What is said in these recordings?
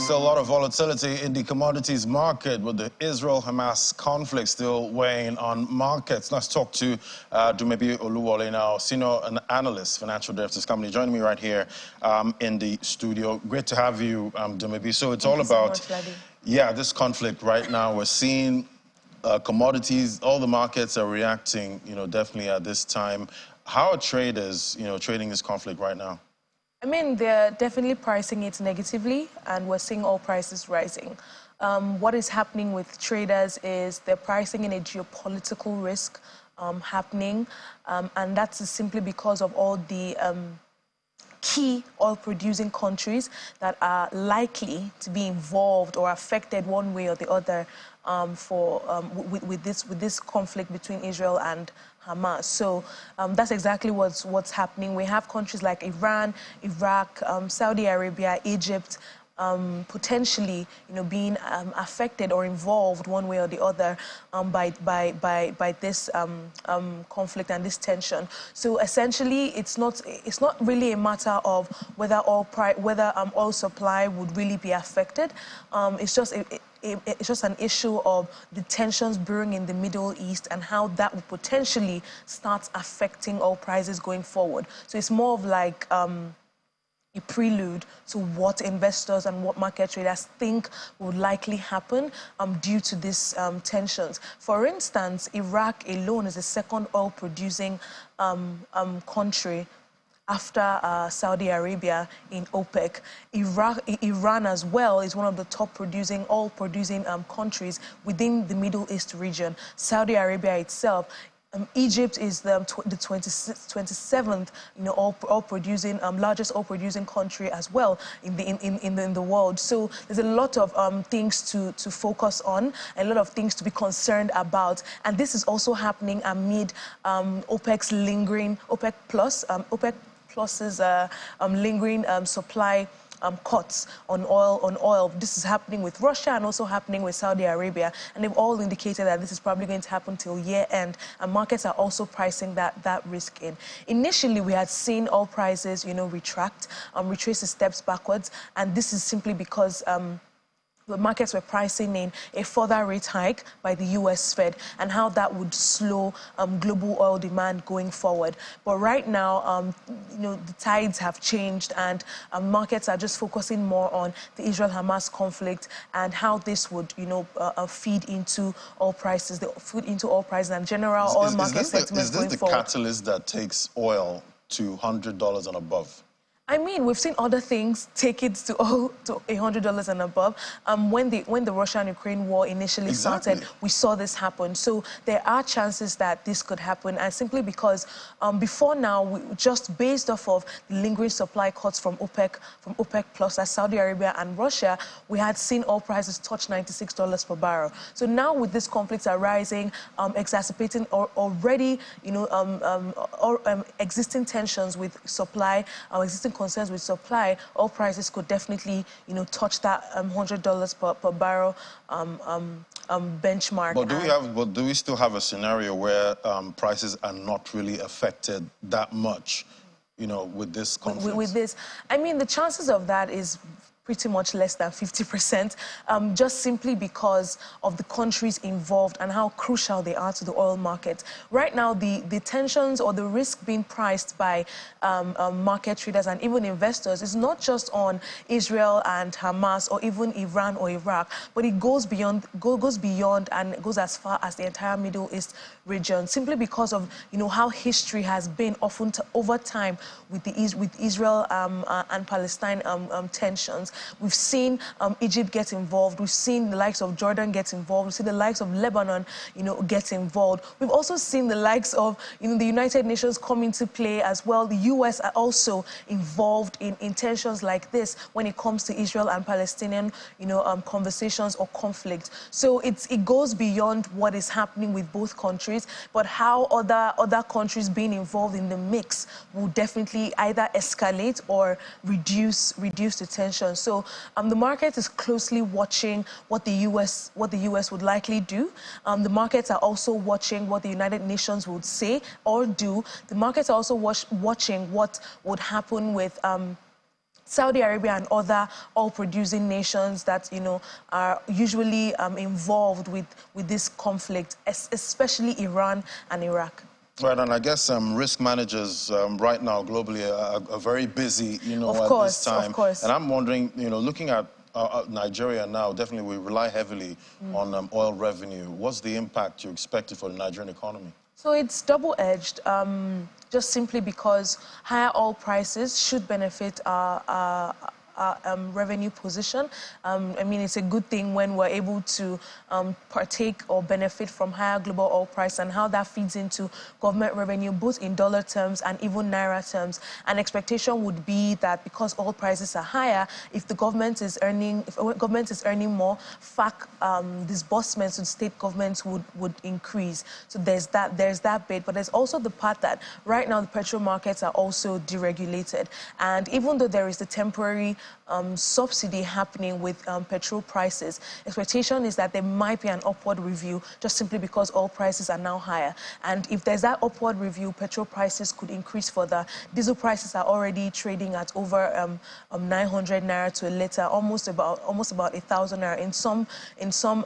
Still a lot of volatility in the commodities market with the Israel-Hamas conflict still weighing on markets. Let's talk to Dumebi Oluwole now, senior analyst, financial derivatives company, joining me right here in the studio. Great to have you, Dumebi. So it's all about, this conflict right now. We're seeing commodities, all the markets are reacting, definitely at this time. How are traders, trading this conflict right now? I mean, they're definitely pricing it negatively, and we're seeing all prices rising. What is happening with traders is they're pricing in a geopolitical risk happening, and that's simply because of all the key oil-producing countries that are likely to be involved or affected one way or the other with this conflict between Israel and Hamas. So that's exactly what's happening. We have countries like Iran, Iraq, Saudi Arabia, Egypt, potentially, being affected or involved one way or the other by this conflict and this tension. So essentially, it's not really a matter of whether oil supply would really be affected. It's just an issue of the tensions brewing in the Middle East and how that would potentially start affecting oil prices going forward. So it's more of like a prelude to what investors and what market traders think would likely happen due to these tensions. For instance, Iraq alone is the second oil-producing country after Saudi Arabia in OPEC. Iran as well is one of the top oil-producing countries within the Middle East region. Saudi Arabia itself. Egypt is the 27th, largest oil-producing country as well in the world. So there's a lot of things to focus on, a lot of things to be concerned about, and this is also happening amid OPEC's lingering OPEC Plus's lingering supply cuts on oil. This is happening with Russia and also happening with Saudi Arabia, and they've all indicated that this is probably going to happen till year end, and markets are also pricing that risk in. Initially, we had seen oil prices, retrace the steps backwards, and this is simply because the markets were pricing in a further rate hike by the U.S. Fed and how that would slow global oil demand going forward. But right now, the tides have changed, and markets are just focusing more on the Israel-Hamas conflict and how this would, feed into oil prices, and general oil market sentiments going forward. Is this the catalyst that takes oil to $100 and above? I mean, we've seen other things take it to $100 and above. When the Russia and Ukraine war initially started, we saw this happen. So there are chances that this could happen, and simply because before now, just based off of the lingering supply cuts from OPEC Plus, as Saudi Arabia and Russia, we had seen oil prices touch $96 per barrel. So now with this conflict arising, exacerbating already, existing tensions with supply, existing concerns with supply, oil prices could definitely, touch that $100 per barrel benchmark. But do we still have a scenario where prices are not really affected that much, with this conflict? With this, I mean, the chances of that is pretty much less than 50%, just simply because of the countries involved and how crucial they are to the oil market. Right now, the tensions or the risk being priced by market traders and even investors is not just on Israel and Hamas or even Iran or Iraq, but it goes beyond and goes as far as the entire Middle East region, simply because of how history has been often over time with Israel and Palestine tensions. We've seen Egypt get involved. We've seen the likes of Jordan get involved. We've seen the likes of Lebanon, get involved. We've also seen the likes of, the United Nations come into play as well. The U.S. are also involved in tensions like this when it comes to Israel and Palestinian, conversations or conflict. So it goes beyond what is happening with both countries, but how other countries being involved in the mix will definitely either escalate or reduce the tension. So the market is closely watching what the U.S. would likely do. The markets are also watching what the United Nations would say or do. The markets are also watching what would happen with Saudi Arabia and other oil-producing nations that, are usually involved with this conflict, especially Iran and Iraq. Right, and I guess risk managers right now globally are very busy, at this time. Of course. And I'm wondering, looking at Nigeria now, definitely we rely heavily on oil revenue. What's the impact you expected for the Nigerian economy? So it's double-edged, just simply because higher oil prices should benefit our revenue position. I mean, it's a good thing when we're able to partake or benefit from higher global oil price, and how that feeds into government revenue, both in dollar terms and even naira terms. An expectation would be that because oil prices are higher, if the government is earning, more, FAC disbursements to state governments would increase. So there's that bit, but there's also the part that right now the petrol markets are also deregulated, and even though there is the temporary subsidy happening with petrol prices, expectation is that there might be an upward review just simply because oil prices are now higher. And if there's that upward review, petrol prices could increase further. Diesel prices are already trading at over 900 naira to a liter, almost about 1,000 naira in some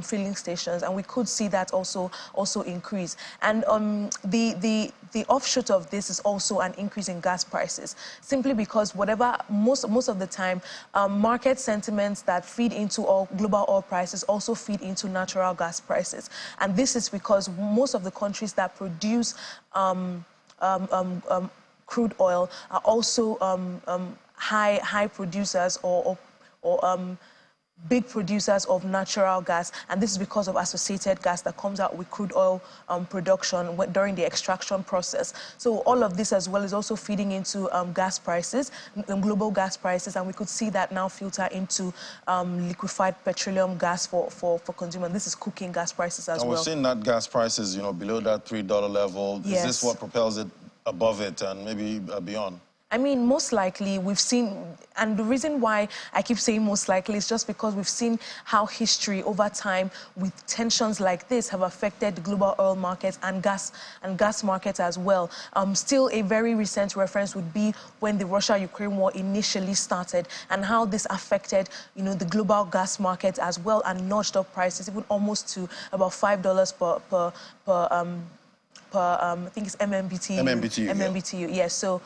filling stations, and we could see that also increase. And the offshoot of this is also an increase in gas prices, simply because most of the time, market sentiments that feed into global oil prices also feed into natural gas prices. And this is because most of the countries that produce crude oil are also high producers or big producers of natural gas, and this is because of associated gas that comes out with crude oil production during the extraction process. So all of this as well is also feeding into gas prices, global gas prices, and we could see that now filter into liquefied petroleum gas for consumer. This is cooking gas prices as well. And we've seen that gas prices, below that $3 level. Yes. Is this what propels it above it and maybe beyond? I mean, most likely we've seen, and the reason why I keep saying most likely is just because we've seen how history over time with tensions like this have affected the global oil markets and gas markets as well. Still, a very recent reference would be when the Russia-Ukraine war initially started, and how this affected, the global gas market as well, and notched up prices even almost to about $5 per I think it's MMBTU. MMBTU, yes. So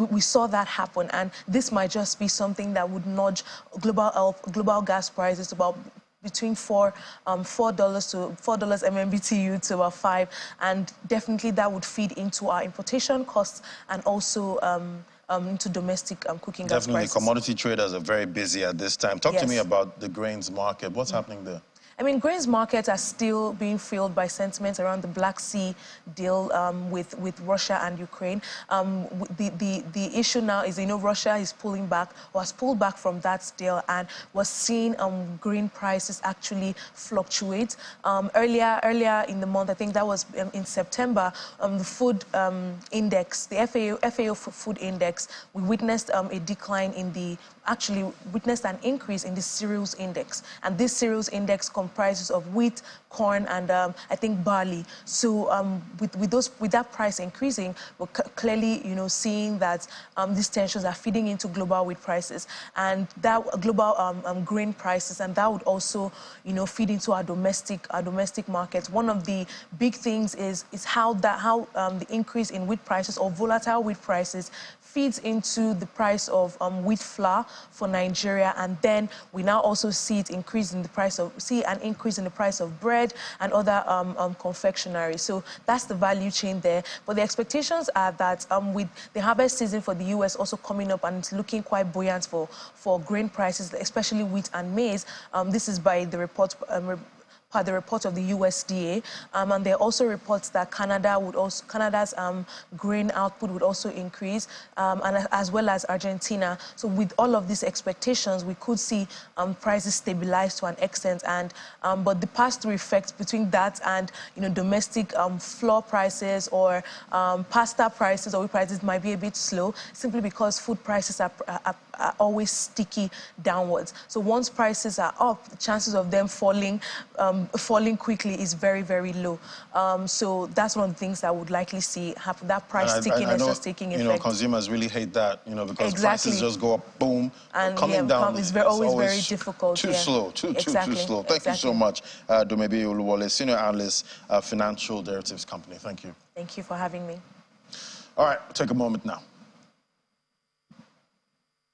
we saw that happen, and this might just be something that would nudge global gas prices about between $4 MMBTU to about $5, and definitely that would feed into our importation costs and also into domestic cooking gas prices. Definitely, commodity traders are very busy at this time. Talk to me about the grains market. What's happening there? I mean, grains markets are still being fueled by sentiments around the Black Sea deal with Russia and Ukraine. The issue now is, Russia is pulling back, or has pulled back from that deal, and was seeing grain prices actually fluctuate. Earlier in the month, I think that was in September, the food index, the FAO food index, we witnessed a decline in witnessed an increase in the cereals index, and this cereals index comprises of wheat, corn, and I think barley. So with that price increasing, we're clearly seeing that these tensions are feeding into global wheat prices and that global grain prices, and that would also feed into our domestic markets. One of the big things is how the increase in wheat prices or volatile wheat prices feeds into the price of wheat flour for Nigeria, and then we now also see an increase in the price of bread and other confectionery. So that's the value chain there. But the expectations are that with the harvest season for the U.S. also coming up, and it's looking quite buoyant for grain prices, especially wheat and maize. This is by the report. Per the report of the USDA, and there are also reports that Canada's grain output would also increase, and as well as Argentina. So with all of these expectations, we could see prices stabilize to an extent, and but the pass-through effects between that and domestic flour prices or pasta prices or wheat prices might be a bit slow, simply because food prices are always sticky downwards. So once prices are up, the chances of them falling falling quickly is very, very low. So that's one of the things that would likely see happen. That price stickiness just taking effect. You know, consumers really hate that, you know, because prices just go up, boom, and coming down. It's always very difficult. Too slow, too slow. Thank you so much, Dumebi Oluwole, Senior Analyst, Financial Derivatives Company. Thank you. Thank you for having me. All right, take a moment now.